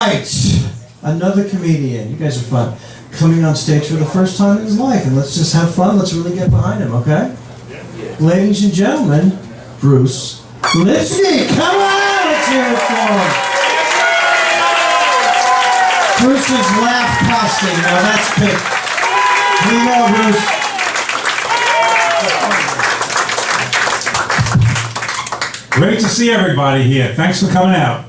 Right, another comedian. You guys are fun. Coming on stage for the first time in his life, and let's just have fun. Let's really get behind him, okay? Ladies and gentlemen, Bruce Lipsky. Come on, let's hear it for him. Bruce's laugh costume. Now that's big. Here you go, Bruce. Great to see everybody here. Thanks for coming out.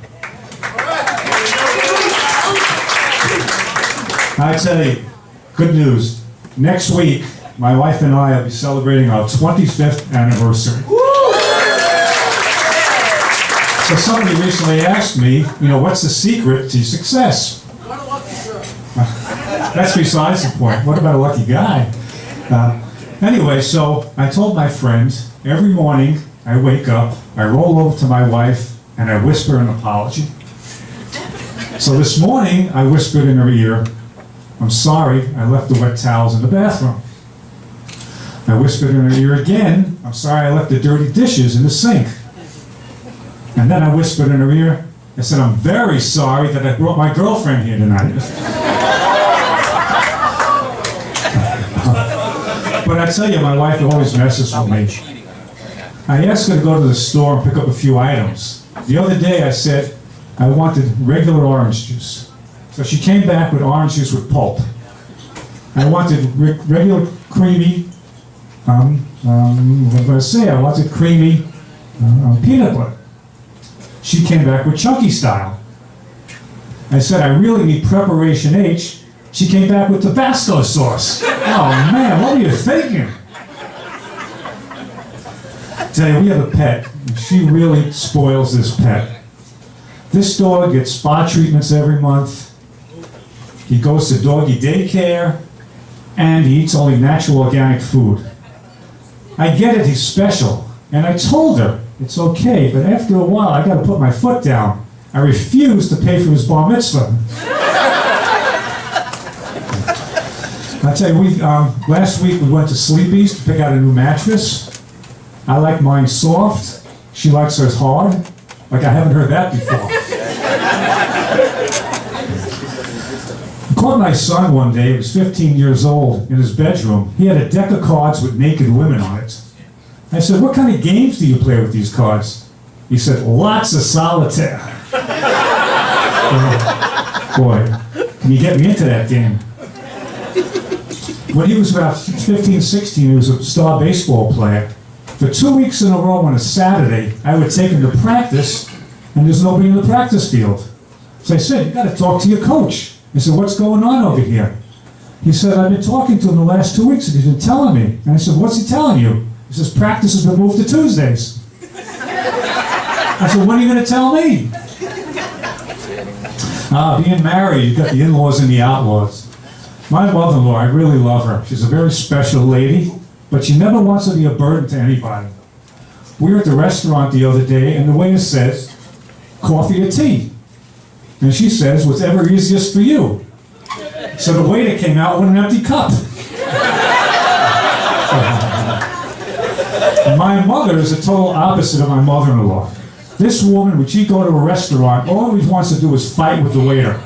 I tell you, good news. Next week, my wife and I will be celebrating our 25th anniversary. So somebody recently asked me, what's the secret to success? That's besides the point. What about a lucky guy? Anyway, so I told my friend, every morning I wake up, I roll over to my wife, and I whisper an apology. So this morning, I whispered in her ear, "I'm sorry, I left the wet towels in the bathroom." I whispered in her ear again, "I'm sorry, I left the dirty dishes in the sink." And then I whispered in her ear, I said, "I'm very sorry that I brought my girlfriend here tonight." But I tell you, my wife always messes with me. I asked her to go to the store and pick up a few items. The other day I said I wanted regular orange juice. So she came back with orange juice with pulp. I wanted regular creamy, what did I say? I wanted creamy peanut butter. She came back with chunky style. I said, I really need preparation H. She came back with Tabasco sauce. Oh man, what were you thinking? I tell you, we have a pet, and she really spoils this pet. This dog gets spa treatments every month. He goes to doggy daycare, and he eats only natural organic food. I get it, he's special, and I told her it's okay, but after a while I gotta put my foot down. I refuse to pay for his bar mitzvah. I tell you, last week we went to Sleepy's to pick out a new mattress. I like mine soft, she likes hers hard. Like I haven't heard that before. I caught my son one day, he was 15 years old, in his bedroom. He had a deck of cards with naked women on it. I said, "What kind of games do you play with these cards?" He said, "Lots of solitaire." Boy, can you get me into that game? When he was about 15, 16, he was a star baseball player. For 2 weeks in a row on a Saturday, I would take him to practice, and there's nobody in the practice field. So I said, "You got to talk to your coach." I said, "What's going on over here?" He said, "I've been talking to him the last 2 weeks, and he's been telling me." And I said, "What's he telling you?" He says, "Practice has been moved to Tuesdays." I said, "When are you going to tell me?" Being married, you've got the in-laws and the outlaws. My mother-in-law, I really love her. She's a very special lady, but she never wants to be a burden to anybody. We were at the restaurant the other day, and the waiter says, "Coffee or tea?" And she says, "Whatever easiest for you." So the waiter came out with an empty cup. My mother is the total opposite of my mother-in-law. This woman, when she go to a restaurant, all she wants to do is fight with the waiter.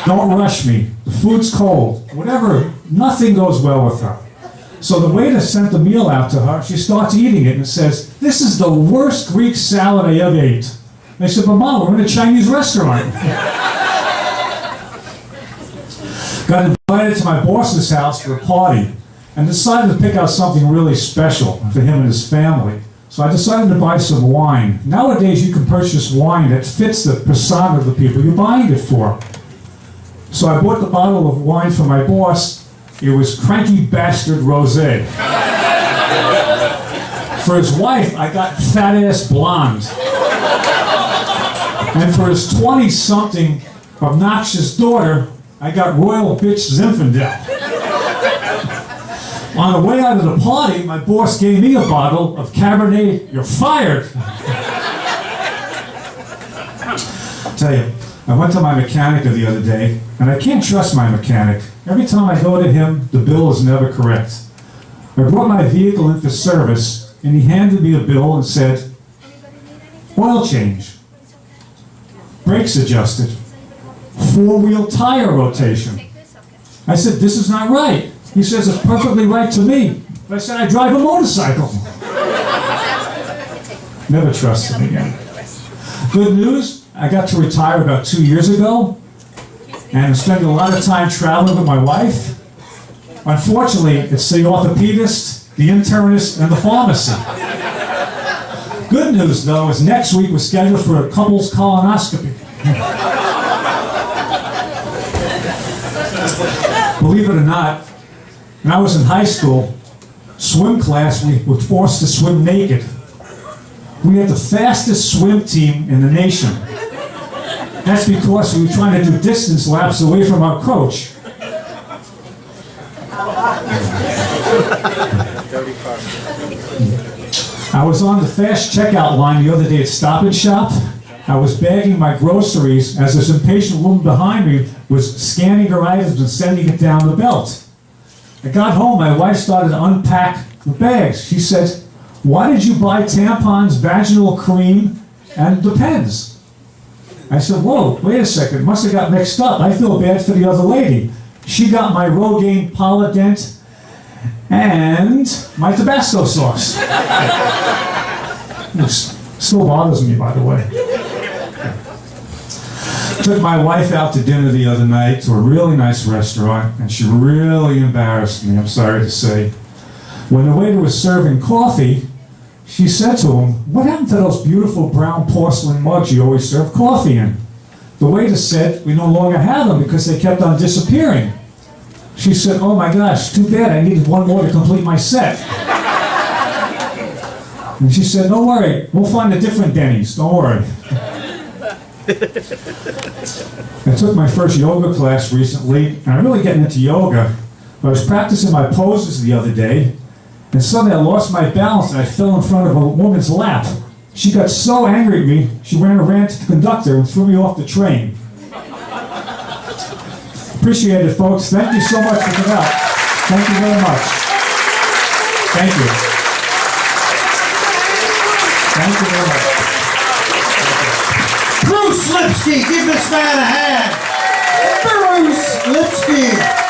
"Don't rush me. The food's cold." Whatever, nothing goes well with her. So the waiter sent the meal out to her. She starts eating it and says, "This is the worst Greek salad I ever ate." And I said, "But Mom, we're in a Chinese restaurant." Got invited to my boss's house for a party and decided to pick out something really special for him and his family. So I decided to buy some wine. Nowadays you can purchase wine that fits the persona of the people you're buying it for. So I bought the bottle of wine for my boss. It was Cranky Bastard Rosé. For his wife, I got Fat Ass Blonde. And for his 20-something obnoxious daughter, I got Royal Bitch Zinfandel. On the way out of the party, my boss gave me a bottle of Cabernet. You're fired. I'll tell you, I went to my mechanic the other day, and I can't trust my mechanic. Every time I go to him, the bill is never correct. I brought my vehicle in for service, and he handed me a bill and said, "Oil change." brakes adjusted, 4-wheel tire rotation. I said, this is not right. He says, it's perfectly right to me. But I said, I drive a motorcycle. Never trusted him again. Good news, I got to retire about 2 years ago, and I'm spending a lot of time traveling with my wife. Unfortunately, it's the orthopedist, the internist, and the pharmacy. Good news, though, is next week we're scheduled for a couple's colonoscopy. Believe it or not, when I was in high school, swim class, we were forced to swim naked. We had the fastest swim team in the nation. That's because we were trying to do distance laps away from our coach. I was on the fast checkout line the other day at Stop and Shop. I was bagging my groceries as this impatient woman behind me was scanning her items and sending it down the belt. I got home, my wife started to unpack the bags. She said, why did you buy tampons, vaginal cream, and Depends? I said, whoa, wait a second, must have got mixed up. I feel bad for the other lady. She got my Rogaine Polident and my Tabasco sauce. It still bothers me, by the way. Took my wife out to dinner the other night to a really nice restaurant, and she really embarrassed me, I'm sorry to say. When the waiter was serving coffee, she said to him, what happened to those beautiful brown porcelain mugs you always serve coffee in? The waiter said, we no longer have them because they kept on disappearing. She said, oh my gosh, too bad, I needed one more to complete my set. And she said, don't worry, we'll find a different Denny's, don't worry. I took my first yoga class recently, and I'm really getting into yoga. I was practicing my poses the other day, and suddenly I lost my balance and I fell in front of a woman's lap. She got so angry at me, she ran to the conductor and threw me off the train. Appreciate it, folks. Thank you so much for coming out. Thank you very much. Thank you. Thank you very much. Bruce Lipsky, give this man a hand. Bruce Lipsky.